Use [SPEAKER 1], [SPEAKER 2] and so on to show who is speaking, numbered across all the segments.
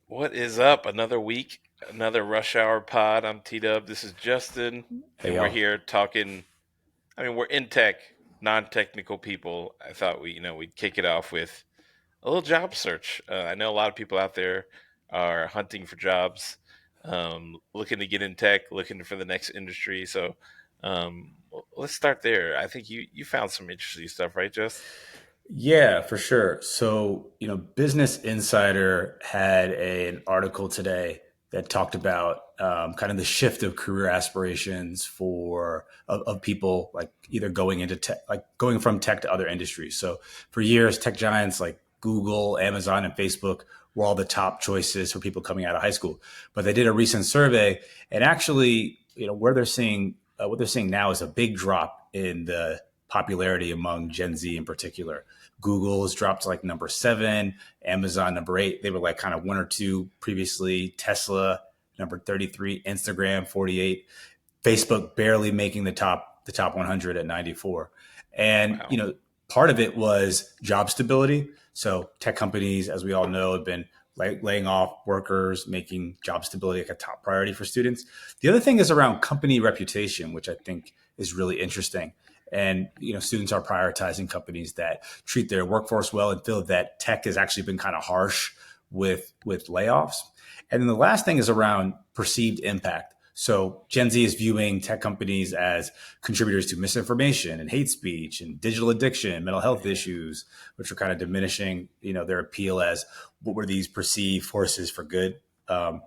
[SPEAKER 1] What is up? Another week, another rush hour pod. I'm T Dub. This is Justin,
[SPEAKER 2] Hey
[SPEAKER 1] and we're
[SPEAKER 2] y'all.
[SPEAKER 1] here talking. I mean, we're in tech, non-technical people. I thought we'd kick it off with a little job search. I know a lot of people out there are hunting for jobs, looking to get in tech, looking for the next industry. So, let's start there. I think you found some interesting stuff, right, Just?
[SPEAKER 2] Yeah, for sure. So, Business Insider had an article today that talked about kind of the shift of career aspirations of people like either going into tech, like going from tech to other industries. So, for years, tech giants like Google, Amazon, and Facebook were all the top choices for people coming out of high school. But they did a recent survey, and actually, where they're seeing what they're seeing now is a big drop in the popularity among Gen Z in particular. Google has dropped to like number seven, Amazon number eight. They were like kind of one or two previously. Tesla number 33, Instagram 48, Facebook barely making the top 100 at 94. And
[SPEAKER 1] Wow.
[SPEAKER 2] part of it was job stability. So tech companies, as we all know, have been laying off workers, making job stability like a top priority for students. The other thing is around company reputation, which I think is really interesting. And students are prioritizing companies that treat their workforce well and feel that tech has actually been kind of harsh with layoffs. And then the last thing is around perceived impact. So Gen Z is viewing tech companies as contributors to misinformation and hate speech and digital addiction, mental health
[SPEAKER 1] Yeah.
[SPEAKER 2] issues, which are kind of diminishing, their appeal as what were these perceived forces for good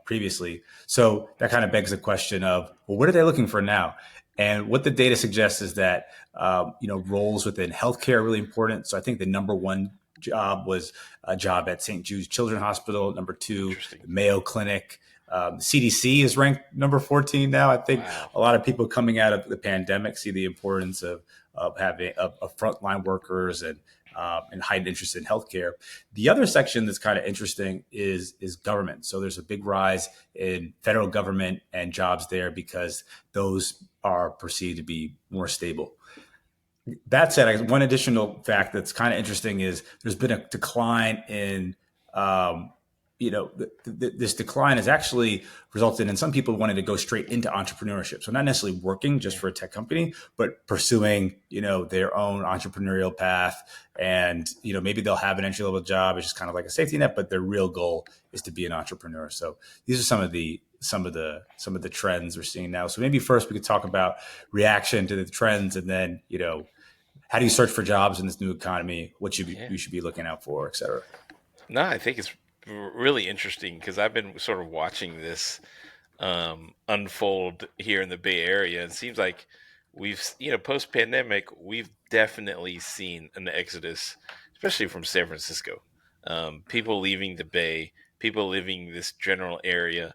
[SPEAKER 2] previously. So that kind of begs the question of, well, what are they looking for now? And what the data suggests is that roles within healthcare are really important. So I think the number one job was a job at St. Jude's Children's Hospital. Number two,
[SPEAKER 1] Interesting.
[SPEAKER 2] the Mayo Clinic. CDC is ranked number 14 now. I think
[SPEAKER 1] Wow.
[SPEAKER 2] a lot of people coming out of the pandemic see the importance of having of frontline workers and heightened interest in healthcare. The other section that's kind of interesting is government. So there's a big rise in federal government and jobs there because those are perceived to be more stable. That said, one additional fact that's kind of interesting is there's been a decline in, this decline has actually resulted in some people wanting to go straight into entrepreneurship. So not necessarily working just
[SPEAKER 1] Yeah.
[SPEAKER 2] for a tech company, but pursuing, their own entrepreneurial path. And, maybe they'll have an entry level job. It's just kind of like a safety net, but their real goal is to be an entrepreneur. So these are some of the trends we're seeing now. So maybe first we could talk about reaction to the trends, and then how do you search for jobs in this new economy? What
[SPEAKER 1] Yeah.
[SPEAKER 2] you should be looking out for, et cetera.
[SPEAKER 1] No, I think it's really interesting because I've been sort of watching this unfold here in the Bay Area. It seems like post pandemic, we've definitely seen an exodus, especially from San Francisco. People leaving the Bay, people leaving this general area.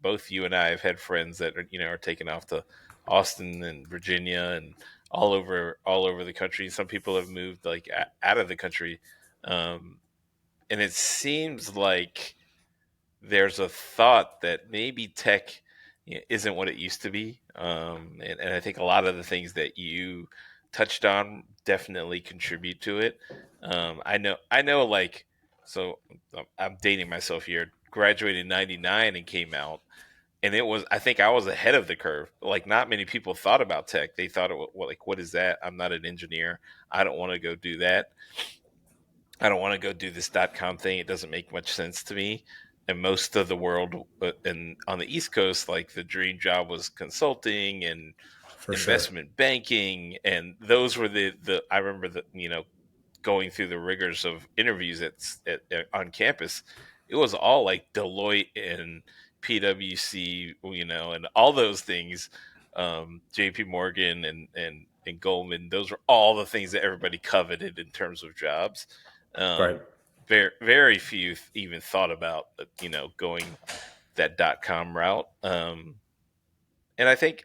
[SPEAKER 1] Both you and I have had friends that are taking off to Austin and Virginia and all over the country. Some people have moved like out of the country. Um, and it seems like there's a thought that maybe tech isn't what it used to be. And I think a lot of the things that you touched on definitely contribute to it. I know, like, so I'm dating myself here. Graduated in '99 and came out, and I think I was ahead of the curve. Like, not many people thought about tech. They thought, well, like, what is that? I'm not an engineer. I don't want to go do that. I don't want to go do this .com thing. It doesn't make much sense to me. And most of the world, and on the East Coast, like the dream job was consulting and
[SPEAKER 2] For sure.
[SPEAKER 1] investment banking, and those were the. I remember that going through the rigors of interviews on campus. It was all like Deloitte and PwC, and all those things. J.P. Morgan and Goldman. Those were all the things that everybody coveted in terms of jobs.
[SPEAKER 2] Right.
[SPEAKER 1] Um, very few even thought about going that .com route. And I think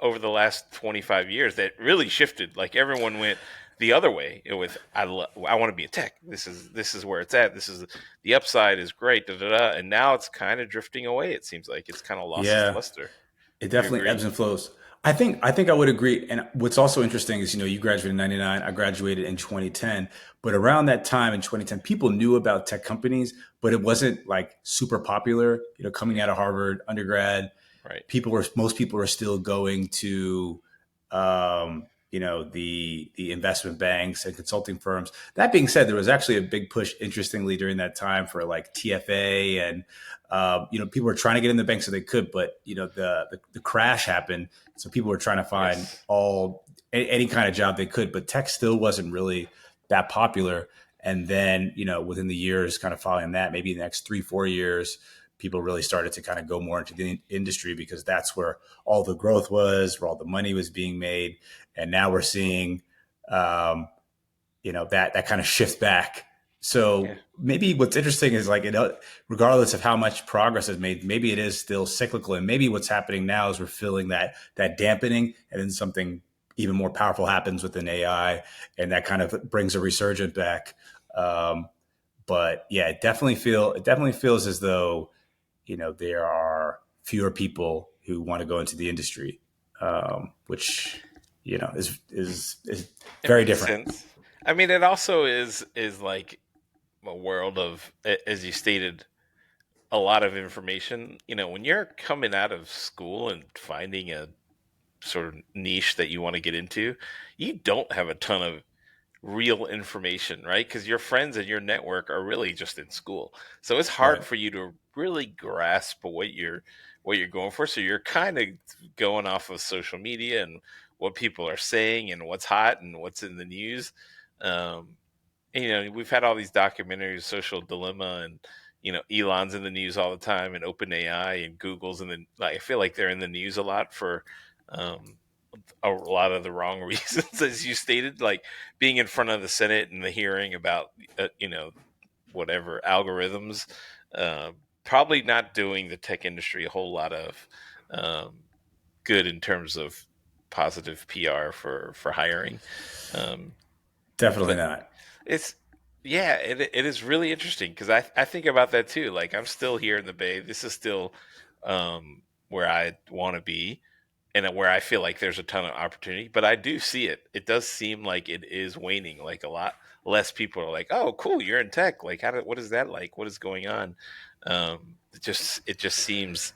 [SPEAKER 1] over the last 25 years that really shifted. Like, everyone went the other way with I want to be a tech. This is where it's at. This is the upside is great. Da, da, da. And now it's kind of drifting away. It seems like it's kind of lost its
[SPEAKER 2] Yeah,
[SPEAKER 1] luster.
[SPEAKER 2] it
[SPEAKER 1] Would you
[SPEAKER 2] definitely
[SPEAKER 1] agree?
[SPEAKER 2] ebbs and flows. I think I would agree. And what's also interesting is, you graduated in 99, I graduated in 2010, but around that time in 2010, people knew about tech companies, but it wasn't like super popular, coming out of Harvard undergrad.
[SPEAKER 1] Right.
[SPEAKER 2] Most people were still going to the investment banks and consulting firms. That being said, there was actually a big push, interestingly, during that time for like TFA, and people were trying to get in the bank so they could, but the crash happened, so people were trying to find
[SPEAKER 1] Yes.
[SPEAKER 2] any kind of job they could, but tech still wasn't really that popular. And then, within the years kind of following that, maybe the next 3, 4 years, people really started to kind of go more into the industry because that's where all the growth was, where all the money was being made. And now we're seeing, that kind of shift back.
[SPEAKER 1] Yeah.
[SPEAKER 2] So maybe what's interesting is like, regardless of how much progress is made, maybe it is still cyclical. And maybe what's happening now is we're feeling that dampening, and then something even more powerful happens within AI, and that kind of brings a resurgence back. Um, but yeah, it definitely feels as though there are fewer people who want to go into the industry, which is
[SPEAKER 1] It
[SPEAKER 2] very
[SPEAKER 1] makes
[SPEAKER 2] different.
[SPEAKER 1] sense. I mean, it also is like a world of, as you stated, a lot of information. When you're coming out of school and finding a sort of niche that you want to get into, you don't have a ton of real information, right? Because your friends and your network are really just in school, so it's hard
[SPEAKER 2] Right.
[SPEAKER 1] for you to really grasp what you're going for. So you're kind of going off of social media and what people are saying and what's hot and what's in the news. Um, and, we've had all these documentaries, Social Dilemma, and Elon's in the news all the time, and OpenAI and Google's, and then like, I feel like they're in the news a lot for um, a lot of the wrong reasons, as you stated, like being in front of the Senate and the hearing about, whatever algorithms, uh, probably not doing the tech industry a whole lot of um, good in terms of positive PR for hiring. Um,
[SPEAKER 2] Definitely
[SPEAKER 1] but
[SPEAKER 2] not.
[SPEAKER 1] it's yeah, it is really interesting because I think about that too. Like, I'm still here in the Bay. This is still where I want to be, and where I feel like there's a ton of opportunity. But I do see it. It does seem like it is waning. Like, a lot less people are like, "Oh, cool, you're in tech. Like, what is that like? What is going on?" It just seems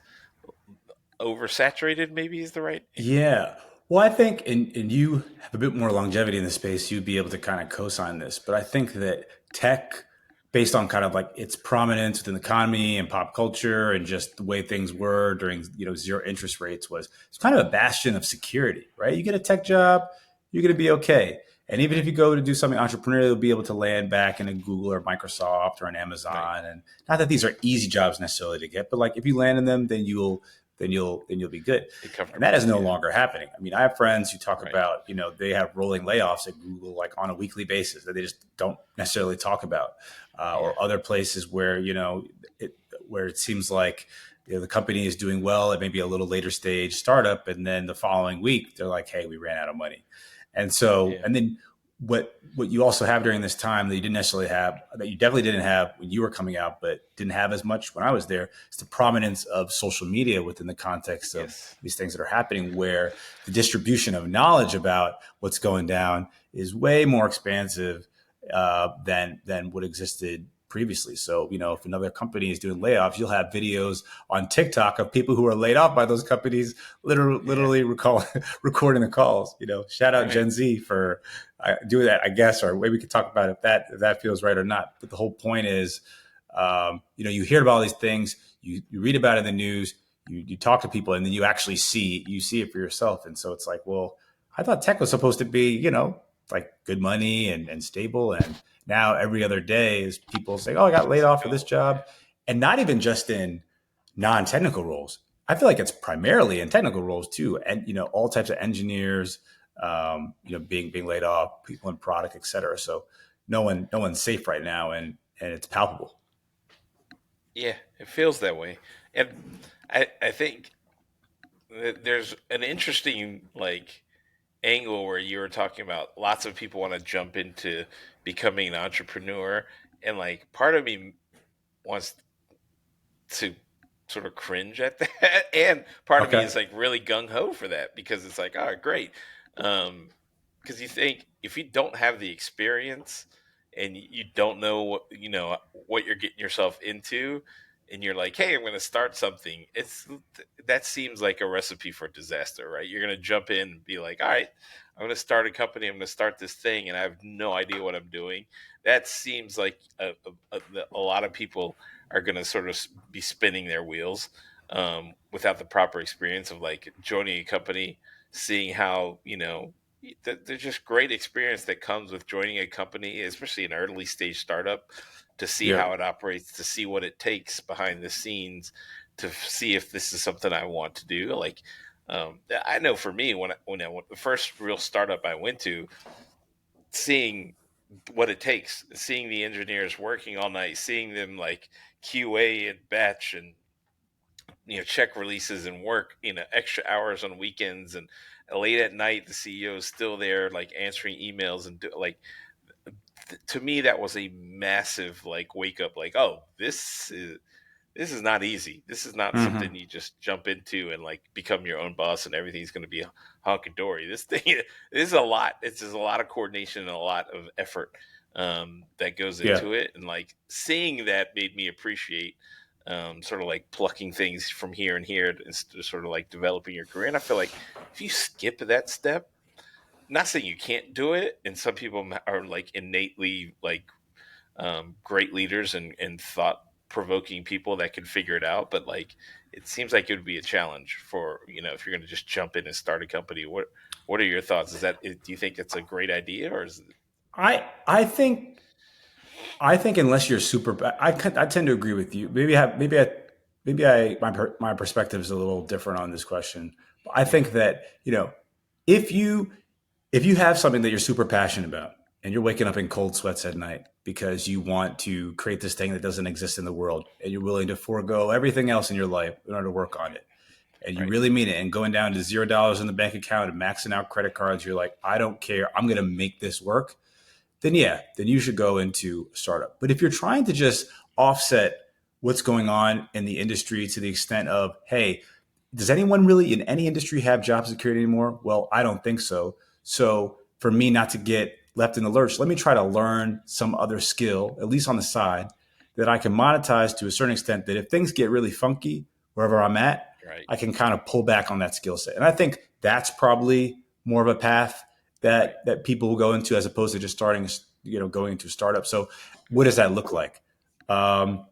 [SPEAKER 1] oversaturated. Maybe is the right.
[SPEAKER 2] Yeah. Well, I think, and you have a bit more longevity in the space, you'd be able to kind of co-sign this. But I think that tech, based on kind of like its prominence within the economy and pop culture and just the way things were during, zero interest rates, was it's kind of a bastion of security, right? You get a tech job, you're going to be okay. And even if you go to do something entrepreneurial, you'll be able to land back in a Google or Microsoft or an
[SPEAKER 1] Right.
[SPEAKER 2] Amazon. And not that these are easy jobs necessarily to get, but like if you land in them, then you'll be good.
[SPEAKER 1] Be
[SPEAKER 2] And that
[SPEAKER 1] comfortable.
[SPEAKER 2] is no
[SPEAKER 1] Yeah.
[SPEAKER 2] longer happening. I mean, I have friends who talk
[SPEAKER 1] Right.
[SPEAKER 2] about, they have rolling layoffs at Google like on a weekly basis that they just don't necessarily talk about,
[SPEAKER 1] Yeah.
[SPEAKER 2] or other places where, where it seems like the company is doing well at maybe a little later stage startup, and then the following week they're like, "Hey, we ran out of money." And so,
[SPEAKER 1] Yeah.
[SPEAKER 2] and then what you also have during this time that you didn't necessarily have, that you definitely didn't have when you were coming out, but didn't have as much when I was there, is the prominence of social media within the context of
[SPEAKER 1] Yes.
[SPEAKER 2] these things that are happening, where the distribution of knowledge about what's going down is way more expansive than what existed previously. So, if another company is doing layoffs, you'll have videos on TikTok of people who are laid off by those companies literally,
[SPEAKER 1] Yeah.
[SPEAKER 2] literally recording the calls. Shout out
[SPEAKER 1] Right.
[SPEAKER 2] Gen Z for doing that, I guess, or maybe we could talk about if that feels right or not. But the whole point is, you hear about all these things, you read about it in the news, you talk to people, and then you see it for yourself. And so it's like, well, I thought tech was supposed to be, like good money and stable. And now every other day is people say, "Oh, I got laid off for this job," and not even just in non-technical roles. I feel like it's primarily in technical roles too, and all types of engineers, being laid off, people in product, et cetera. So no one's safe right now, and it's palpable.
[SPEAKER 1] Yeah, it feels that way. And I think that there's an interesting, like, angle where you were talking about lots of people want to jump into becoming an entrepreneur, and like part of me wants to sort of cringe at that, and part of me
[SPEAKER 2] Okay.
[SPEAKER 1] is like really gung ho for that because it's like, all right, great, because you think if you don't have the experience and you don't know what you're getting yourself into, and you're like, hey, I'm going to start something, that seems like a recipe for disaster, right? You're going to jump in and be like, all right, I'm going to start a company, I'm going to start this thing, and I have no idea what I'm doing. That seems like a lot of people are going to sort of be spinning their wheels without the proper experience of like joining a company, seeing how there's just great experience that comes with joining a company, especially an early stage startup, to see
[SPEAKER 2] Yeah.
[SPEAKER 1] how it operates, to see what it takes behind the scenes, to see if this is something I want to do. Like, I know for me, when I went, the first real startup I went to, seeing what it takes, seeing the engineers working all night, seeing them like QA and batch and check releases and work extra hours on weekends, and late at night the CEO is still there like answering emails and to me that was a massive like wake up, like, oh, this is not easy. This is not something
[SPEAKER 2] Hmm.
[SPEAKER 1] you just jump into and like become your own boss and everything's going to be honky dory. This thing this is a lot. It's just a lot of coordination and a lot of effort that goes
[SPEAKER 2] Yeah.
[SPEAKER 1] into it. And like seeing that made me appreciate sort of like plucking things from here and here instead of sort of like developing your career. And I feel like if you skip that step, not saying you can't do it, and some people are like innately like great leaders and thought provoking people that can figure it out. But like, it seems like it would be a challenge for if you're going to just jump in and start a company. What are your thoughts? Do you think it's a great idea, or is it?
[SPEAKER 2] I think unless you're super, I tend to agree with you. My perspective is a little different on this question. But I think
[SPEAKER 1] Mhm.
[SPEAKER 2] that if you if you have something that you're super passionate about and you're waking up in cold sweats at night because you want to create this thing that doesn't exist in the world and you're willing to forego everything else in your life in order to work on it, and you
[SPEAKER 1] Right,
[SPEAKER 2] really mean it, and going down to $0 in the bank account and maxing out credit cards, you're like, I don't care, I'm going to make this work, then yeah, then you should go into a startup. But if you're trying to just offset what's going on in the industry to the extent of, hey, does anyone really in any industry have job security anymore? Well, I don't think so. So for me not to get left in the lurch, let me try to learn some other skill, at least on the side, that I can monetize to a certain extent, that if things get really funky wherever I'm at,
[SPEAKER 1] right,
[SPEAKER 2] I can kind of pull back on that skill set. And I think that's probably more of a path
[SPEAKER 1] right.
[SPEAKER 2] that people will go into as opposed to just starting, going into a startup. So what does that look like? Um,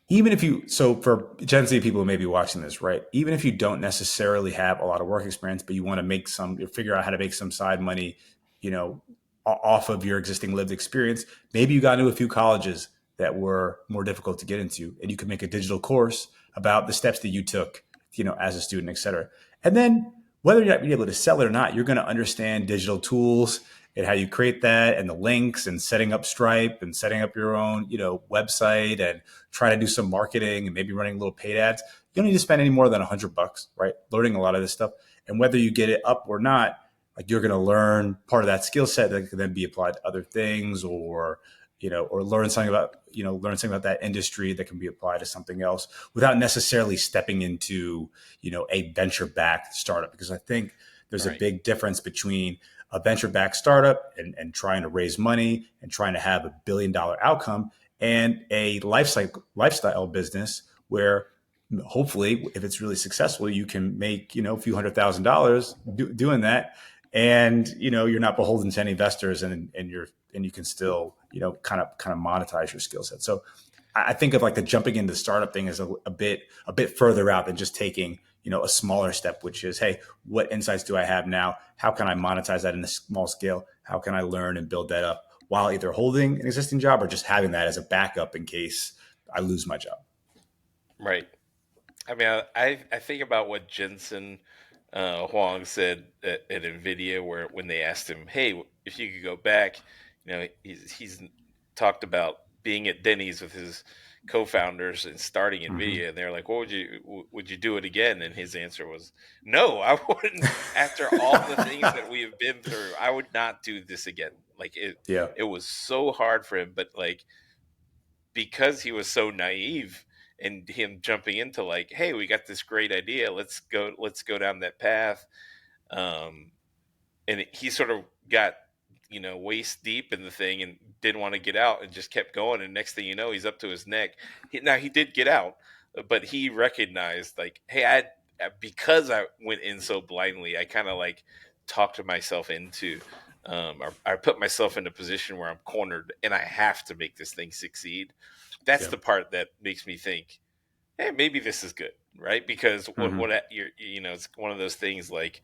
[SPEAKER 2] Even if you, so for Gen Z people who may be watching this, right? Even if you don't necessarily have a lot of work experience, but you want to figure out how to make some side money, you know, off of your existing lived experience, maybe you got into a few colleges that were more difficult to get into, and you could make a digital course about the steps that you took, as a student, et cetera. And then whether you're able to sell it or not, you're going to understand digital tools and how you create that and the links and setting up Stripe and setting up your own, website and try to do some marketing and maybe running little paid ads. You don't need to spend any more than $100, right? Learning a lot of this stuff. And whether you get it up or not, like you're going to learn part of that skill set that can then be applied to other things, or, or learn something about that industry that can be applied to something else without necessarily stepping into, a venture backed startup. Because I think there's a
[SPEAKER 1] Right.
[SPEAKER 2] big difference between a venture backed startup and trying to raise money and trying to have $1 billion outcome, and a lifestyle business where hopefully if it's really successful you can make a few $100,000 doing that, and you're not beholden to any investors, and you can still kind of monetize your skill set. So I think of like the jumping into the startup thing as a bit further out than just taking a smaller step, which is, hey, what insights do I have now? How can I monetize that in a small scale? How can I learn and build that up while either holding an existing job or just having that as a backup in case I lose my job?
[SPEAKER 1] Right. I mean, I think about what Jensen Huang said at Nvidia, where when they asked him, "Hey, if you could go back," he's talked about being at Denny's with his co-founders and starting
[SPEAKER 2] Mm-hmm.
[SPEAKER 1] Nvidia, and they're like, "What would you do it again?" And his answer was, "No, I wouldn't. After all the things that we have been through, I would not do this again." Like
[SPEAKER 2] Yeah.
[SPEAKER 1] it was so hard for him, but like because he was so naive, and him jumping into like, hey, we got this great idea, let's go down that path. um and he sort of got, waist deep in the thing and didn't want to get out and just kept going, and next thing you know, he's up to his neck. Now he did get out, but he recognized like, hey, because I went in so blindly, I kind of like talked myself into, or I put myself in a position where I'm cornered and I have to make this thing succeed. That's
[SPEAKER 2] Yeah.
[SPEAKER 1] the part that makes me think, hey, maybe this is good, right? Because
[SPEAKER 2] Hmm.
[SPEAKER 1] it's one of those things like,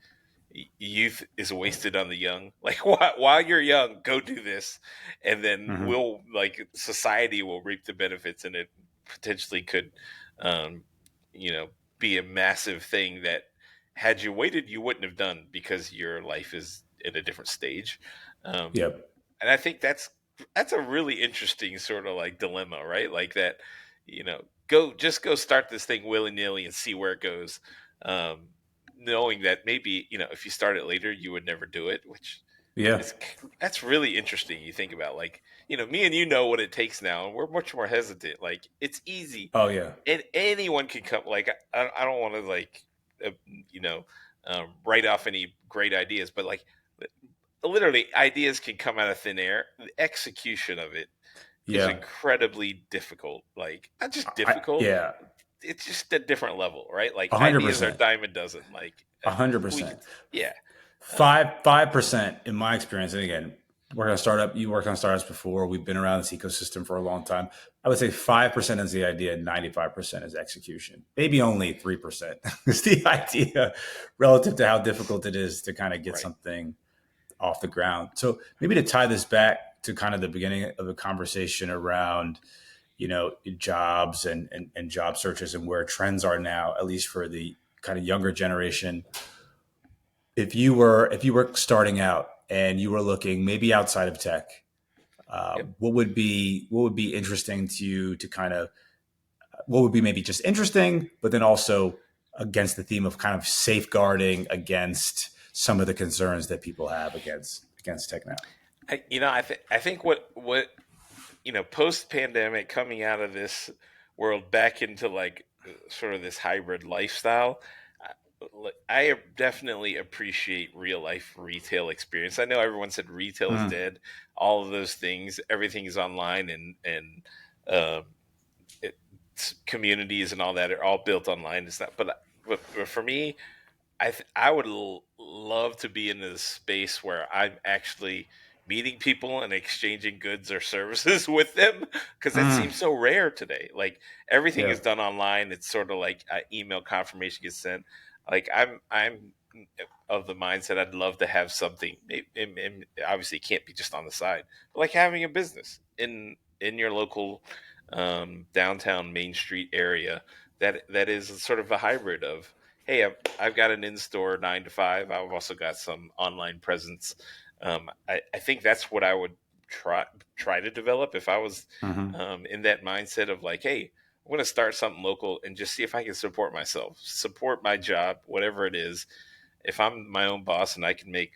[SPEAKER 1] youth is wasted on the young. Like, while you're young, go do this, and then
[SPEAKER 2] Hmm.
[SPEAKER 1] we'll like society will reap the benefits, and it potentially could, um, you know, be a massive thing that had you waited, you wouldn't have done because your life is at a different stage. Um,
[SPEAKER 2] Yep.
[SPEAKER 1] and I think that's a really interesting sort of like dilemma, right? Like that, go start this thing willy nilly and see where it goes, um, knowing that maybe if you start it later, you would never do it, which
[SPEAKER 2] Yeah.
[SPEAKER 1] is that's really interesting. You think about like me and you know what it takes now, and we're much more hesitant. Like it's easy,
[SPEAKER 2] Oh yeah.
[SPEAKER 1] and anyone can come. Like I don't want to like uh, you know write off any great ideas, but like literally ideas can come out of thin air. The execution of it is
[SPEAKER 2] Yeah.
[SPEAKER 1] incredibly difficult. Like not just difficult,
[SPEAKER 2] Yeah.
[SPEAKER 1] it's just a different level, right? Like
[SPEAKER 2] A hundred
[SPEAKER 1] ideas are
[SPEAKER 2] percent.
[SPEAKER 1] dime a dozen. Like
[SPEAKER 2] A hundred
[SPEAKER 1] we could,
[SPEAKER 2] percent.
[SPEAKER 1] yeah, um,
[SPEAKER 2] Five percent in my experience. And again, working on a startup, you worked on startups before. We've been around this ecosystem for a long time. I would say 5% is the idea, 95% is execution. Maybe only 3% is the idea relative to how difficult it is to kind of get
[SPEAKER 1] right.
[SPEAKER 2] something off the ground. So maybe to tie this back to kind of the beginning of the conversation around, jobs and job searches and where trends are now, at least for the kind of younger generation. If you were starting out and you were looking maybe outside of tech,
[SPEAKER 1] Yep.
[SPEAKER 2] what would be interesting to you to kind of what would be maybe just interesting, but then also against the theme of kind of safeguarding against some of the concerns that people have against tech now.
[SPEAKER 1] I think what post pandemic, coming out of this world back into like sort of this hybrid lifestyle, I definitely appreciate real life retail experience. I know everyone said retail is
[SPEAKER 2] Mm,
[SPEAKER 1] dead, all of those things, everything is online, and um, communities and all that are all built online. It's not, but for me, I would love to be in this space where I'm actually meeting people and exchanging goods or services with them, because that
[SPEAKER 2] mm,
[SPEAKER 1] seems so rare today. Like everything
[SPEAKER 2] yeah,
[SPEAKER 1] is done online. It's sort of like email confirmation gets sent. Like I'm of the mindset I'd love to have something. And obviously, it can't be just on the side, but like having a business in your local downtown Main Street area that is sort of a hybrid of, hey, I've got an in-store 9 to 5. I've also got some online presence. I think that's what I would try to develop if I was
[SPEAKER 2] hmm
[SPEAKER 1] in that mindset of like, hey, I'm going to start something local and just see if I can support myself, support my job, whatever it is. If I'm my own boss and I can make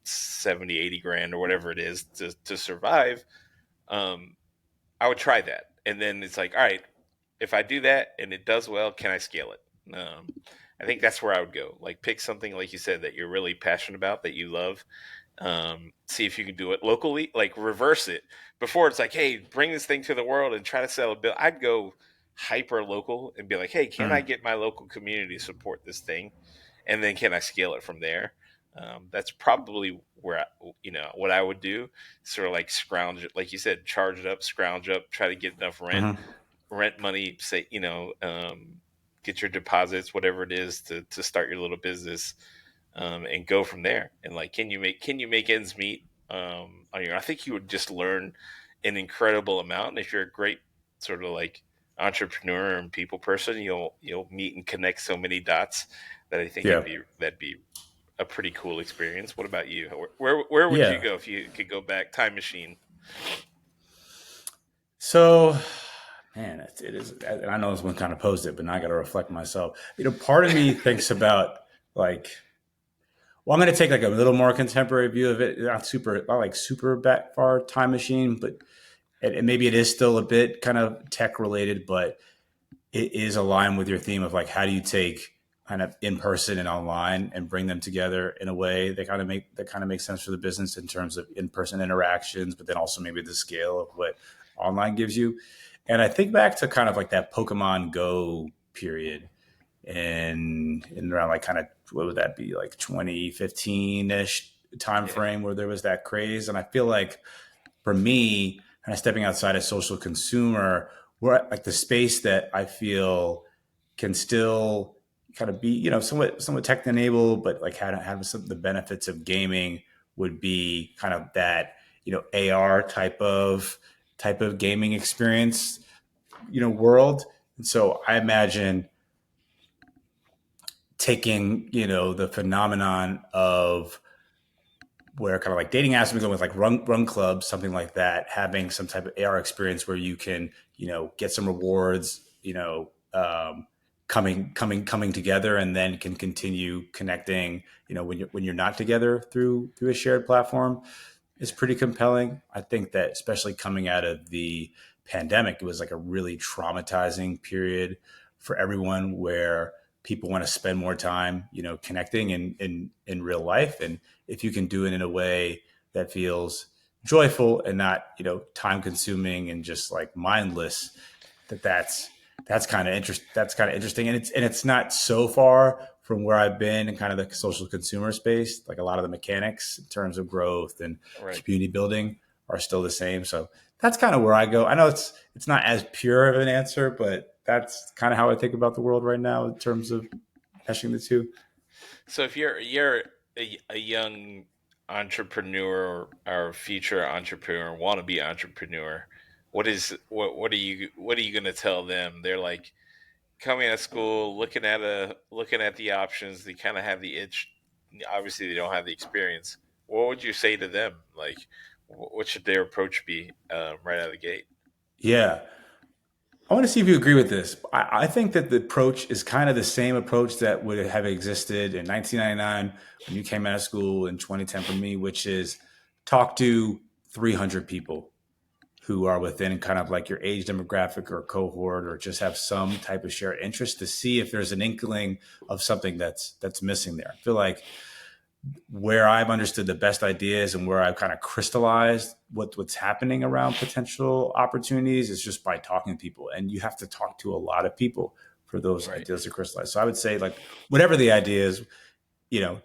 [SPEAKER 1] 70, 80 grand or whatever it is to survive, um, I would try that. And then it's like, all right, if I do that and it does well, can I scale it? I think that's where I would go. Like pick something like you said that you're really passionate about, that you love. See if you can do it locally. Like reverse it. Before it's like, hey, bring this thing to the world and try to sell a bill. I'd go hyper local and be like, hey, can I
[SPEAKER 2] mm,
[SPEAKER 1] get my local community to support this thing? And then can I scale it from there? That's probably where what I would do. Sort of like scrounge it, like you said, charge it up, scrounge up, try to get enough
[SPEAKER 2] hmm
[SPEAKER 1] rent money, say, get your deposits, whatever it is, to start your little business, and go from there. And like, can you make ends meet? On your, I think you would just learn an incredible amount. And if you're a great sort of like entrepreneur and people person, you'll meet and connect so many dots that I think
[SPEAKER 2] yeah,
[SPEAKER 1] that'd be a pretty cool experience. What about you? Where would you
[SPEAKER 2] yeah.
[SPEAKER 1] go if you could go back, time machine?
[SPEAKER 2] So, man, it is. And I know this one kind of posed it, but now I got to reflect myself. Part of me thinks about like, well, I'm going to take like a little more contemporary view of it. Not like super back far time machine, but and maybe it is still a bit kind of tech related. But it is aligned with your theme of like how do you take kind of in person and online and bring them together in a way that kind of makes sense for the business in terms of in person interactions, but then also maybe the scale of what online gives you. And I think back to kind of like that Pokemon Go period and in around like kind of what would that be like 2015 ish time
[SPEAKER 1] Yeah.
[SPEAKER 2] frame where there was that craze. And I feel like for me, kind of stepping outside of social consumer, we're at like the space that I feel can still kind of be, somewhat tech enabled, but like have some of the benefits of gaming would be kind of that, AR type of gaming experience, world. And so I imagine taking, the phenomenon of where kind of like dating apps going with like run clubs, something like that, having some type of AR experience where you can, get some rewards, coming together, and then can continue connecting, when you're not together through a shared platform is pretty compelling. I think that especially coming out of the pandemic, it was like a really traumatizing period for everyone where people want to spend more time, connecting in real life. And if you can do it in a way that feels joyful and not, time consuming and just like mindless, that's kind of interesting. And it's not so far from where I've been in kind of the social consumer space. Like a lot of the mechanics in terms of growth and
[SPEAKER 1] Right.
[SPEAKER 2] community building are still the same. So that's kind of where I go. I know it's not as pure of an answer, but that's kind of how I think about the world right now in terms of meshing the two.
[SPEAKER 1] So if you're a young entrepreneur or future entrepreneur, want to be entrepreneur, what are you going to tell them? They're like coming out of school, looking at the options. They kind of have the itch. Obviously, they don't have the experience. What would you say to them? Like, what should their approach be right out of the gate?
[SPEAKER 2] Yeah. I want to see if you agree with this. I think that the approach is kind of the same approach that would have existed in 1999 when you came out of school in 2010 for me, which is talk to 300 people who are within kind of like your age demographic or cohort, or just have some type of shared interest to see if there's an inkling of something that's missing there. I feel like where I've understood the best ideas and where I've kind of crystallized what's happening around potential opportunities is just by talking to people. And you have to talk to a lot of people for those
[SPEAKER 1] Right.
[SPEAKER 2] ideas to crystallize. So I would say like whatever the idea is,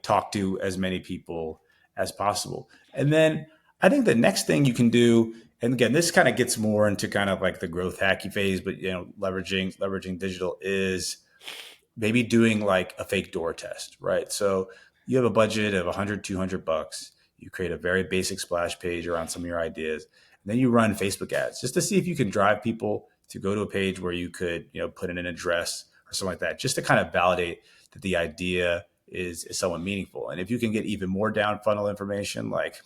[SPEAKER 2] talk to as many people as possible. And then I think the next thing you can do, and again, this kind of gets more into kind of like the growth hacky phase, but leveraging digital is maybe doing like a fake door test, right? So you have a budget of 100, $200. You create a very basic splash page around some of your ideas. And then you run Facebook ads just to see if you can drive people to go to a page where you could, put in an address or something like that, just to kind of validate that the idea is somewhat meaningful. And if you can get even more down funnel information, like,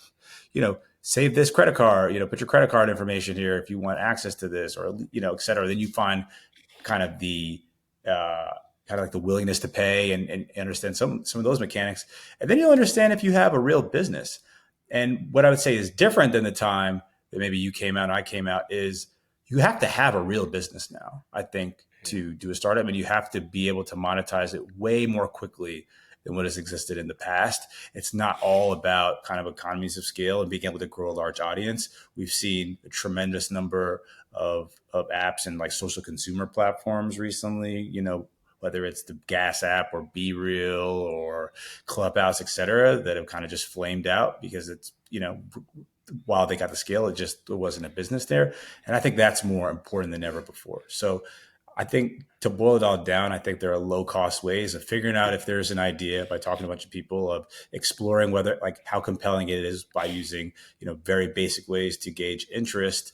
[SPEAKER 2] save this credit card, put your credit card information here if you want access to this, or, et cetera, then you find kind of the, uh, kind of like the willingness to pay and understand some of those mechanics. And then you'll understand if you have a real business. And what I would say is different than the time that maybe you came out and I came out is you have to have a real business now, I think, to do a startup, and you have to be able to monetize it way more quickly than what has existed in the past. It's not all about kind of economies of scale and being able to grow a large audience. We've seen a tremendous number of apps and like social consumer platforms recently, whether it's the Gas app or Be Real or Clubhouse, et cetera, that have kind of just flamed out because it's, while they got the scale, there wasn't a business there. And I think that's more important than ever before. So I think to boil it all down, I think there are low cost ways of figuring out if there's an idea by talking to a bunch of people, of exploring whether like how compelling it is by using, very basic ways to gauge interest,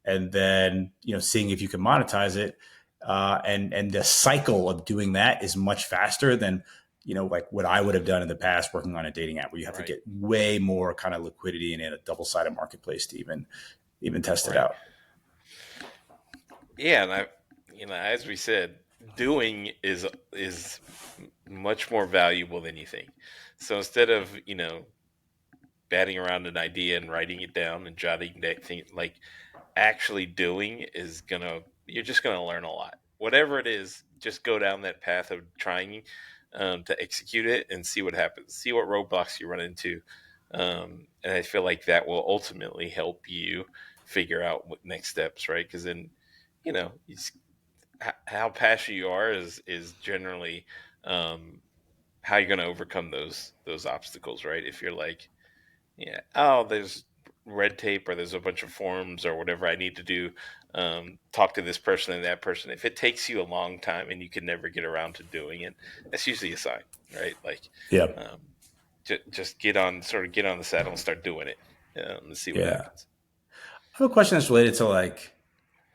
[SPEAKER 2] and then, seeing if you can monetize it. And the cycle of doing that is much faster than, like what I would have done in the past working on a dating app where you have to
[SPEAKER 1] Right.
[SPEAKER 2] get way more kind of liquidity in a double sided marketplace to even test it
[SPEAKER 1] Right.
[SPEAKER 2] out.
[SPEAKER 1] Yeah, and as we said, doing is much more valuable than you think. So instead of batting around an idea and writing it down and jotting that thing, like actually doing is gonna you're just gonna learn a lot. whatever it is, just go down that path of trying to execute it and see what happens, see what roadblocks you run into. And I feel like that will ultimately help you figure out what next steps, right? Because then, you how passionate you are is generally um, how you're going to overcome those obstacles, right? If you're like, yeah, oh, there's red tape or there's a bunch of forms or whatever I need to do, talk to this person and that person. If it takes you a long time and you can never get around to doing it, that's usually a sign, right? Like,
[SPEAKER 2] Yeah.
[SPEAKER 1] um, just sort of get on the saddle and start doing it, and see what
[SPEAKER 2] Yeah.
[SPEAKER 1] happens.
[SPEAKER 2] I have a question that's related to like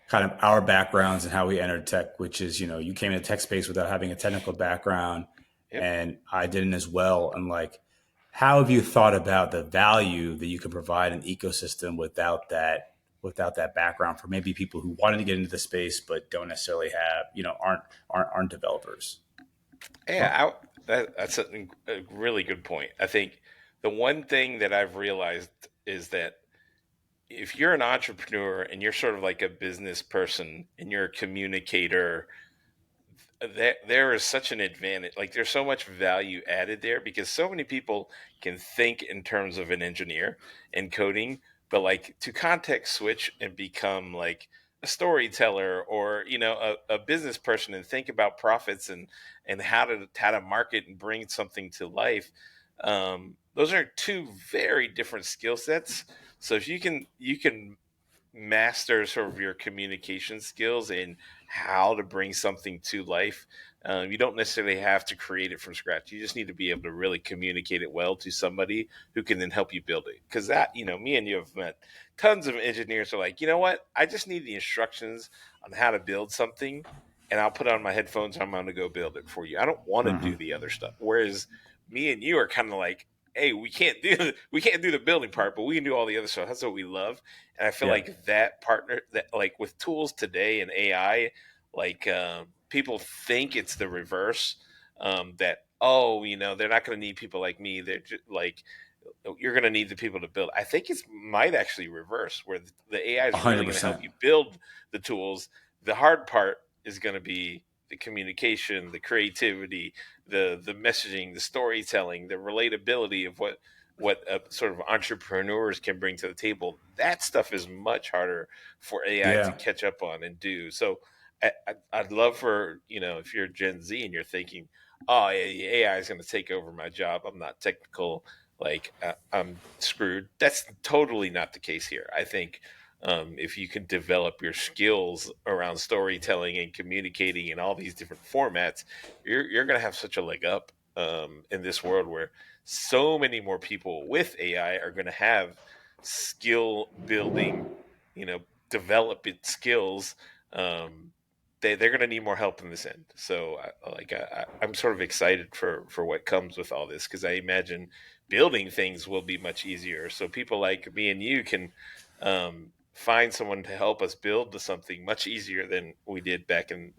[SPEAKER 2] kind of our backgrounds and how we entered tech, which is, you came into tech space without having a technical background,
[SPEAKER 1] Yep.
[SPEAKER 2] and I didn't as well. And like, how have you thought about the value that you can provide an ecosystem without that background for maybe people who wanted to get into the space but don't necessarily have, aren't developers?
[SPEAKER 1] Yeah, that's a really good point. I think the one thing that I've realized is that if you're an entrepreneur and you're sort of like a business person and you're a communicator, that there is such an advantage. Like there's so much value added there because so many people can think in terms of an engineer and coding, but like to context switch and become like a storyteller or a business person and think about profits and how to market and bring something to life. Those are two very different skill sets. So if you can master sort of your communication skills and how to bring something to life. You don't necessarily have to create it from scratch. You just need to be able to really communicate it well to somebody who can then help you build it. Because me and you have met tons of engineers who are like, you know what? I just need the instructions on how to build something, and I'll put on my headphones. And I'm going to go build it for you. I don't want to
[SPEAKER 2] Mm-hmm.
[SPEAKER 1] do the other stuff. Whereas me and you are kind of like, hey, we can't do the building part, but we can do all the other stuff. That's what we love. And I feel
[SPEAKER 2] Yeah.
[SPEAKER 1] like that partner, that like with tools today and AI, like people think it's the reverse. That they're not going to need people like me. They're just like you're going to need the people to build. I think it might actually reverse where the AI is really going to help
[SPEAKER 2] 100%.
[SPEAKER 1] you build the tools. The hard part is going to be the communication, the creativity, the messaging, the storytelling, the relatability of what sort of entrepreneurs can bring to the table. That stuff is much harder for AI to
[SPEAKER 2] Yeah.
[SPEAKER 1] catch up on and do. So I'd love for if you're Gen Z and you're thinking, oh, yeah, AI is going to take over my job. I'm not technical. Like I'm screwed. That's totally not the case here. I think if you can develop your skills around storytelling and communicating in all these different formats, you're going to have such a leg up in this world where so many more people with AI are going to have skill building, you know, development skills. Um, they're going to need more help in this end. So, I'm sort of excited for what comes with all this because I imagine building things will be much easier. So people like me and you can find someone to help us build to something much easier than we did back in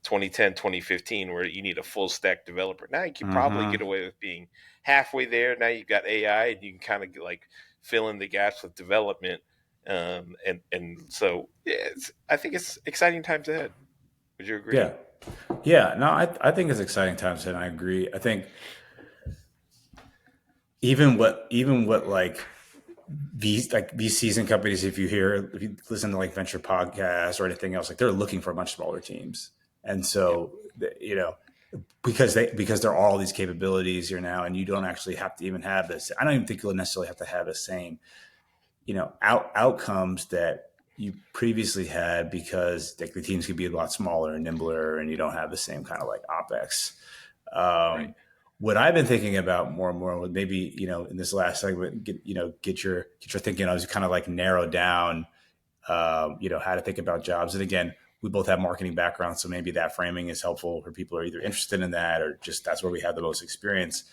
[SPEAKER 1] 2010, 2015, where you need a full stack developer. Now you can probably
[SPEAKER 2] Mm-hmm.
[SPEAKER 1] get away with being halfway there. Now you've got AI and you can kind of like fill in the gaps with development. And so yeah, I think it's exciting times ahead. Would you agree?
[SPEAKER 2] Yeah. Yeah. No, I think it's exciting times, and I agree. I think even what like these season companies, if you listen to like venture podcasts or anything else, like they're looking for much smaller teams, and
[SPEAKER 1] Yep.
[SPEAKER 2] so because there are all these capabilities here now, and you don't actually have to even have this. I don't even think you'll necessarily have to have the same outcomes that you previously had because like the teams could be a lot smaller and nimbler, and you don't have the same kind of like opex.
[SPEAKER 1] Right.
[SPEAKER 2] Um, what I've been thinking about more and more with maybe in this last segment get your thinking. I was kind of like narrow down how to think about jobs. And again, we both have marketing backgrounds, so maybe that framing is helpful for people who are either
[SPEAKER 1] Yeah.
[SPEAKER 2] interested in that or just that's where we have the most experience.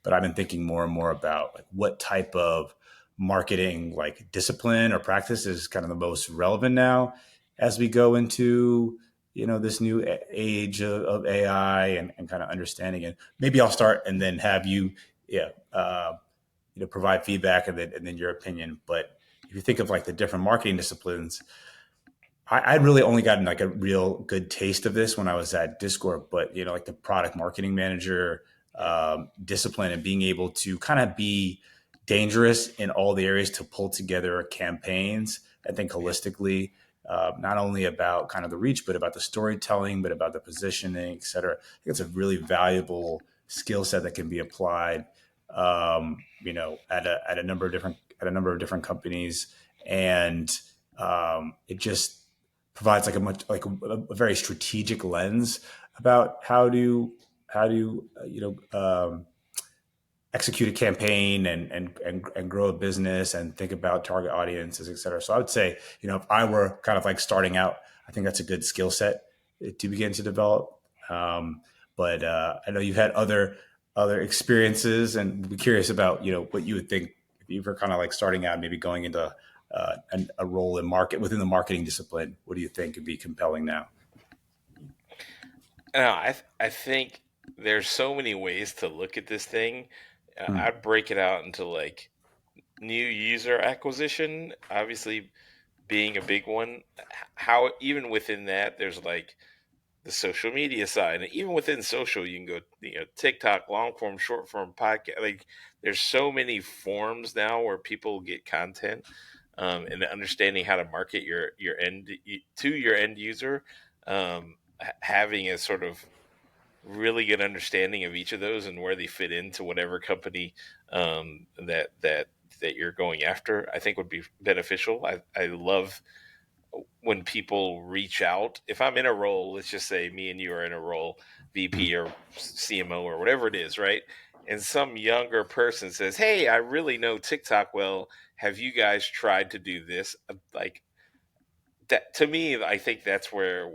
[SPEAKER 2] But I've been thinking more and more about like what type of marketing like discipline or practice is kind of the most relevant now as we go into this new age of AI and kind of understanding it. Maybe I'll start and then have you yeah provide feedback and then your opinion. But if you think of like the different marketing disciplines, I'd really only gotten like a real good taste of this when I was at Discord, but like the product marketing manager
[SPEAKER 1] Yeah.
[SPEAKER 2] discipline and being able to kind of be dangerous in all the areas to pull together campaigns. I think
[SPEAKER 1] Yeah.
[SPEAKER 2] holistically, not only about kind of the reach, but about the storytelling, but about the positioning, et cetera. I think it's a really valuable skill set that can be applied, at a number of different companies, and it just provides like a much like a very strategic lens about how to execute a campaign and grow a business and think about target audiences, et cetera. So I would say, if I were kind of like starting out, I think that's a good skill set to begin to develop. Um, but I know you've had other experiences, and be curious about what you would think if you were kind of like starting out, maybe going into a role in market within the marketing discipline. What do you think would be compelling now?
[SPEAKER 1] No, I think there's so many ways to look at this thing.
[SPEAKER 2] Hmm.
[SPEAKER 1] I'd break it out into like new user acquisition, obviously being a big one. How even within that, there's like the social media side, and even within social, you can go, TikTok, long form, short form, podcast. Like, there's so many forms now where people get content, and understanding how to market to your end user, having a sort of really good understanding of each of those and where they fit into whatever company that you're going after, I think would be beneficial. I love when people reach out. If I'm in a role, let's just say me and you are in a role, VP or CMO or whatever it is, right? And some younger person says, "Hey, I really know TikTok well. Have you guys tried to do this?" Like that, to me, I think that's where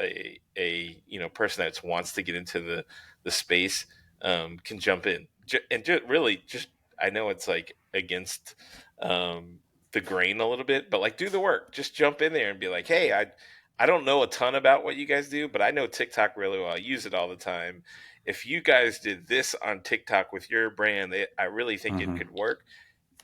[SPEAKER 1] a person that wants to get into the space can jump in. And just really just, I know it's like against the grain a little bit, but like, do the work. Just jump in there and be like, "Hey, I don't know a ton about what you guys do, but I know TikTok really well. I use it all the time. If you guys did this on TikTok with your brand, I really think it
[SPEAKER 2] Hmm.
[SPEAKER 1] could work."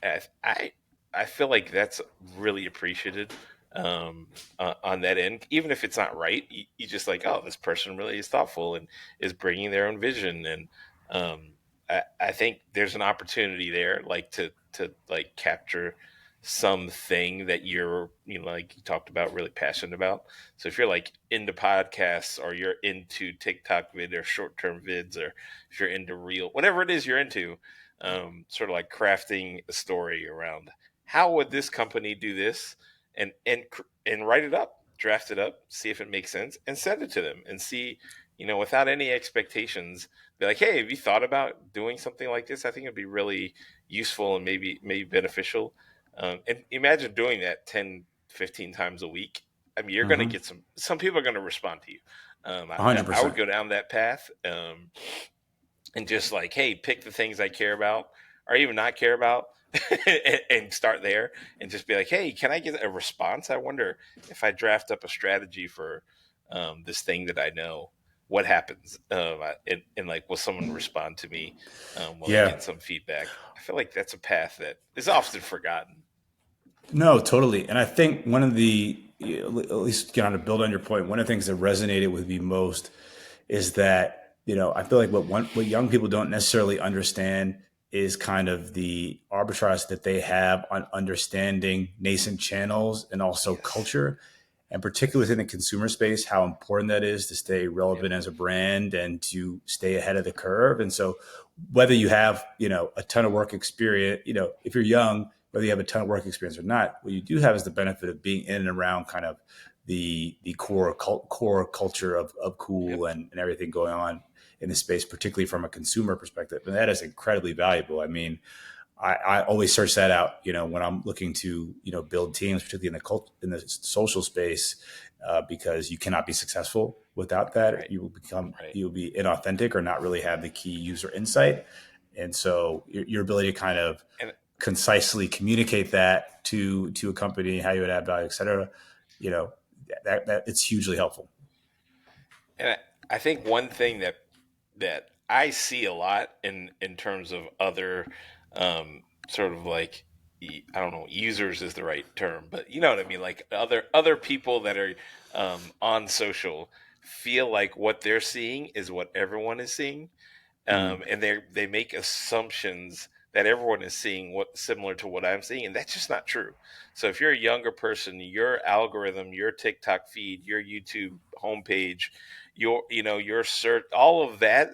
[SPEAKER 1] I I feel like that's really appreciated, on that end. Even if it's not right, you just like, "Oh, this person really is thoughtful and is bringing their own vision." And I think there's an opportunity there, like to like capture something that you're, like you talked about, really passionate about. So if you're like into podcasts, or you're into TikTok vid or short term vids, or if you're into real, whatever it is you're into, sort of like crafting a story around how would this company do this, and write it up, draft it up, see if it makes sense, and send it to them, and see, without any expectations, be like, "Hey, have you thought about doing something like this? I think it'd be really useful and maybe beneficial." And imagine doing that 10, 15 times a week. I mean, you're going to
[SPEAKER 2] Hmm.
[SPEAKER 1] get some people are going to respond to you. I,
[SPEAKER 2] hundred
[SPEAKER 1] I would
[SPEAKER 2] percent.
[SPEAKER 1] go down that path, and just like, "Hey, pick the things I care about, or even not care about," and start there, and just be like, "Hey, can I get a response? I wonder if I draft up a strategy for this thing that I know, what happens?" And like, will someone respond to me? Will I
[SPEAKER 2] Yeah.
[SPEAKER 1] get some feedback? I feel like that's a path that is often forgotten.
[SPEAKER 2] No, totally. And I think one of the, at least kind of build on your point, one of the things that resonated with me most is that, I feel like what young people don't necessarily understand is kind of the arbitrage that they have on understanding nascent channels and also
[SPEAKER 1] Yes.
[SPEAKER 2] culture, and particularly
[SPEAKER 1] Yes.
[SPEAKER 2] within the consumer space, how important that is to stay
[SPEAKER 1] Yep.
[SPEAKER 2] relevant as a brand and to stay ahead of the curve. And so, whether you have a ton of work experience, if you're young, whether you have a ton of work experience or not, what you do have is the benefit of being in and around kind of the core culture of
[SPEAKER 1] Yep.
[SPEAKER 2] cool and everything going on in the space, particularly from a consumer perspective, and that is incredibly valuable. I mean, I always search that out, when I'm looking to, build teams, particularly in the social space, because you cannot be successful without that.
[SPEAKER 1] Right. Right.
[SPEAKER 2] You will be inauthentic or not really have the key user insight. And so your ability to kind of
[SPEAKER 1] And
[SPEAKER 2] concisely communicate that to a company, how you would add value, et cetera, you know, that it's hugely helpful.
[SPEAKER 1] I think one thing that I see a lot in terms of other, sort of like I don't know, users is the right term, but you know what I mean. Like other people that are on social feel like what they're seeing is what everyone is seeing,
[SPEAKER 2] Mm.
[SPEAKER 1] and they make assumptions that everyone is seeing what similar to what I'm seeing, and that's just not true. So if you're a younger person, your algorithm, your TikTok feed, your YouTube homepage, your search, all of that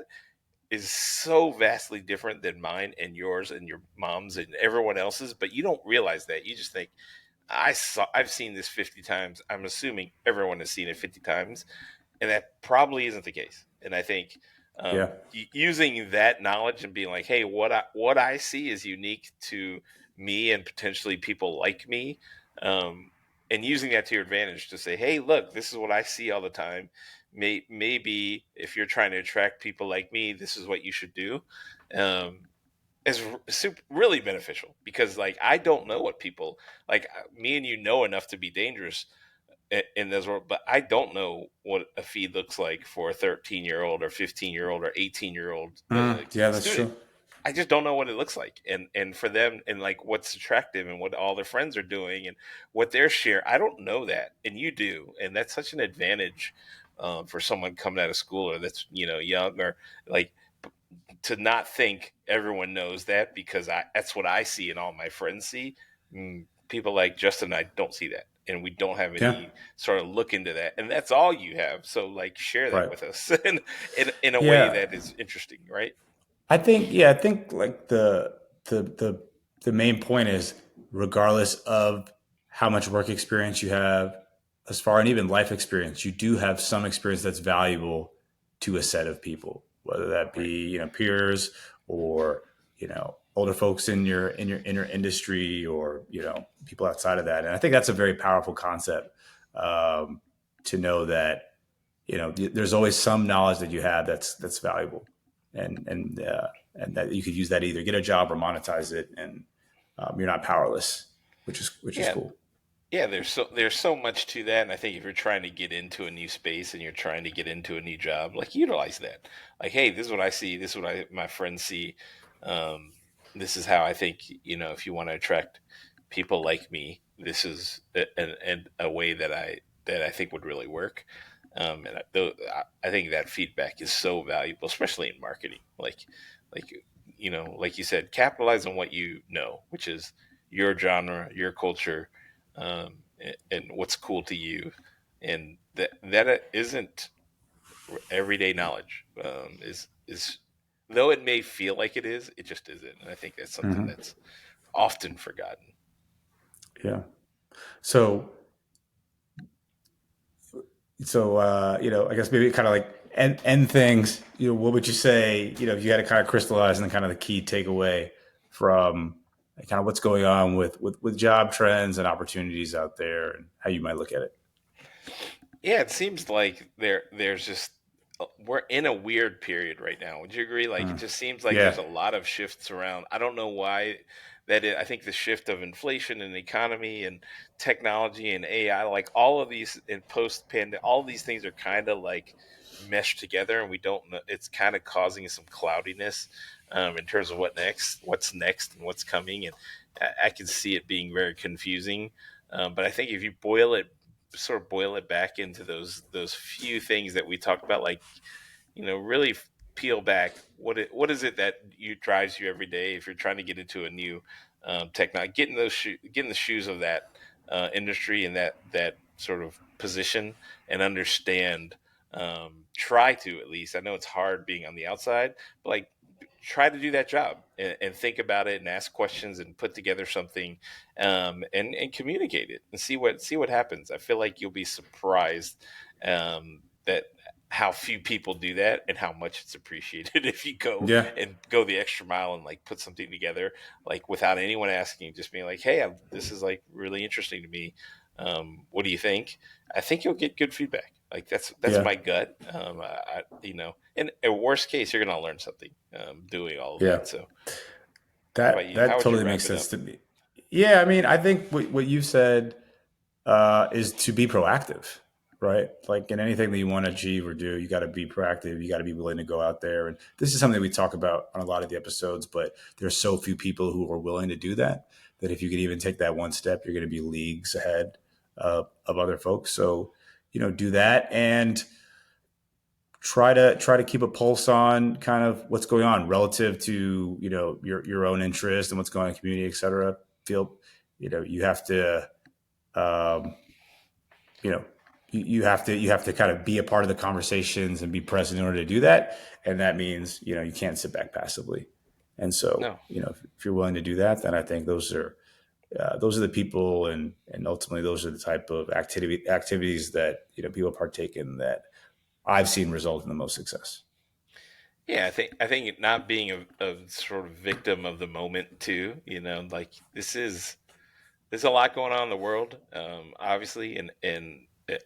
[SPEAKER 1] is so vastly different than mine and yours and your mom's and everyone else's, but you don't realize that. You just think I've seen this 50 times. I'm assuming everyone has seen it 50 times, and that probably isn't the case. And I think
[SPEAKER 2] Yeah.
[SPEAKER 1] using that knowledge and being like, hey, what I see is unique to me and potentially people like me, um, and using that to your advantage to say, hey, look, this is what I see all the time. Maybe if you're trying to attract people like me, this is what you should do. Um, is really beneficial because like I don't know what people like me and you know enough to be dangerous in this world, but I don't know what a feed looks like for a 13-year-old or 15-year-old or 18-year-old
[SPEAKER 2] Yeah, that's
[SPEAKER 1] student.
[SPEAKER 2] true.
[SPEAKER 1] I just don't know what it looks like, and for them, and like what's attractive and what all their friends are doing and what they're sharing. I don't know that, and you do, and that's such an advantage for someone coming out of school or that's young or like to not think everyone knows that because that's what I see and all my friends see. People like Justin and I don't see that. And we don't have
[SPEAKER 2] Yeah.
[SPEAKER 1] any sort of look into that. And that's all you have. So like share that
[SPEAKER 2] Right.
[SPEAKER 1] with us in a way
[SPEAKER 2] Yeah.
[SPEAKER 1] that is interesting, right?
[SPEAKER 2] I think like the the the main point is regardless of how much work experience you have as far and even life experience, you do have some experience that's valuable to a set of people, whether that
[SPEAKER 1] Right.
[SPEAKER 2] be, peers or, older folks in your industry or, people outside of that. And I think that's a very powerful concept, um, to know that there's always some knowledge that you have that's valuable, and that you could use that either get a job or monetize it, and you're not powerless, which is
[SPEAKER 1] Yeah.
[SPEAKER 2] cool.
[SPEAKER 1] Yeah, there's so much to that, and I think if you're trying to get into a new space and you're trying to get into a new job, like utilize that. Like, hey, this is what I see. This is what my friends see. Um, this is how I think. If you want to attract people like me, this is a way that I think would really work. And I think that feedback is so valuable, especially in marketing. Like you said, capitalize on what you know, which is your genre, your culture, and what's cool to you, and that isn't everyday knowledge. Is though it may feel like it is, it just isn't. And I think that's something
[SPEAKER 2] Hmm.
[SPEAKER 1] that's often forgotten.
[SPEAKER 2] Yeah. So I guess maybe kind of like end things. What would you say? If you had to kind of crystallize and kind of the key takeaway from kind of what's going on with job trends and opportunities out there, and how you might look at it.
[SPEAKER 1] Yeah, it seems like there's just we're in a weird period right now. Would you agree? Like it
[SPEAKER 2] Mm.
[SPEAKER 1] just seems like
[SPEAKER 2] Yeah.
[SPEAKER 1] there's a lot of shifts around. I don't know why that is. I think the shift of inflation and economy and technology and AI, like all of these in post pandemic, all these things are kind of like meshed together, and we don't know. It's kind of causing some cloudiness in terms of what's next, and what's coming, and I can see it being very confusing. But I think if you boil it back into those few things that we talked about, like really peel back what is it that you drives you every day if you're trying to get into a new technology, get in the shoes of that industry and that sort of position and understand. Try to at least. I know it's hard being on the outside, but like try to do that job and think about it and ask questions and put together something and communicate it and see what happens. I feel like you'll be surprised that how few people do that and how much it's appreciated if you
[SPEAKER 2] Yeah.
[SPEAKER 1] go the extra mile and like put something together like without anyone asking, just being like, hey, this is like really interesting to me. What do you think? I think you'll get good feedback. Like that's
[SPEAKER 2] Yeah.
[SPEAKER 1] my gut. In a worst case, you're gonna learn something doing all of
[SPEAKER 2] Yeah.
[SPEAKER 1] that. So, how about
[SPEAKER 2] That
[SPEAKER 1] you? How
[SPEAKER 2] that
[SPEAKER 1] would you
[SPEAKER 2] totally
[SPEAKER 1] wrap
[SPEAKER 2] makes
[SPEAKER 1] it
[SPEAKER 2] sense
[SPEAKER 1] up?
[SPEAKER 2] to me. Yeah, I mean, I think what you said is to be proactive, right? Like in anything that you want to achieve or do, you got to be proactive. You got to be willing to go out there. And this is something we talk about on a lot of the episodes, but there's so few people who are willing to do that. that if you could even take that one step, you're going to be leagues ahead of other folks. So, do that and try to keep a pulse on kind of what's going on relative to your own interest and what's going on in the community, et cetera. Feel you have to um, you know you have to kind of be a part of the conversations and be present in order to do that, and that means you can't sit back passively. And so
[SPEAKER 1] No.
[SPEAKER 2] if you're willing to do that, then I think those are the people, and ultimately those are the type of activities that people partake in that I've seen result in the most success.
[SPEAKER 1] Yeah, I think not being a sort of victim of the moment too. Like there's a lot going on in the world, obviously, and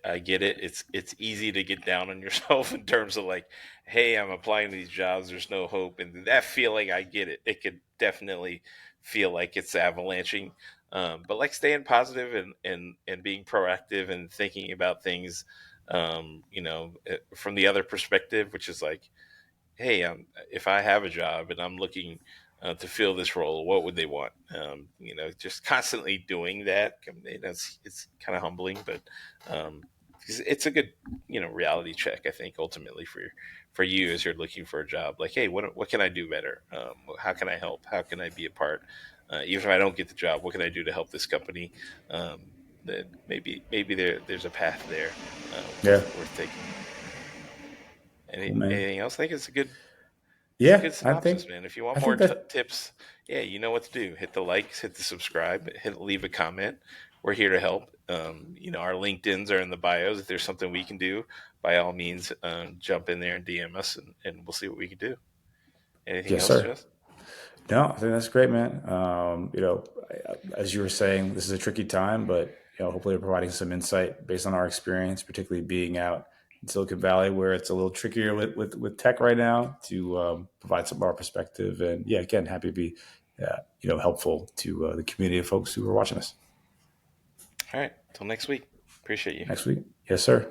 [SPEAKER 1] I get it. It's easy to get down on yourself in terms of like, hey, I'm applying to these jobs. There's no hope, and that feeling, I get it. It could definitely feel like it's avalanching. But like staying positive and being proactive and thinking about things, from the other perspective, which is like, hey, if I have a job and I'm looking to fill this role, what would they want? Just constantly doing that. It's kind of humbling, but um, it's a good, reality check. I think ultimately for you as you're looking for a job, like, hey, what can I do better? How can I help? How can I be a part? Even if I don't get the job, what can I do to help this company? That maybe there's a path there
[SPEAKER 2] Yeah,
[SPEAKER 1] worth taking.
[SPEAKER 2] cool, man.
[SPEAKER 1] Anything else? I think it's a
[SPEAKER 2] Yeah,
[SPEAKER 1] good
[SPEAKER 2] I
[SPEAKER 1] synopsis,
[SPEAKER 2] think
[SPEAKER 1] man. If you want
[SPEAKER 2] I
[SPEAKER 1] more
[SPEAKER 2] think that
[SPEAKER 1] tips, yeah, you know what to do. Hit the likes, hit the subscribe, leave a comment. We're here to help. Our LinkedIn's are in the bios. If there's something we can do, by all means, jump in there and DM us, and we'll see what we can do. Anything
[SPEAKER 2] yes,
[SPEAKER 1] else,
[SPEAKER 2] sir.
[SPEAKER 1] Jess?
[SPEAKER 2] No, I think that's great, man. As you were saying, this is a tricky time, but hopefully, we're providing some insight based on our experience, particularly being out in Silicon Valley, where it's a little trickier with tech right now, to provide some of our perspective. And yeah, again, happy to be helpful to the community of folks who are watching us
[SPEAKER 1] All right. Till next week. Appreciate you.
[SPEAKER 2] next week. Yes, sir.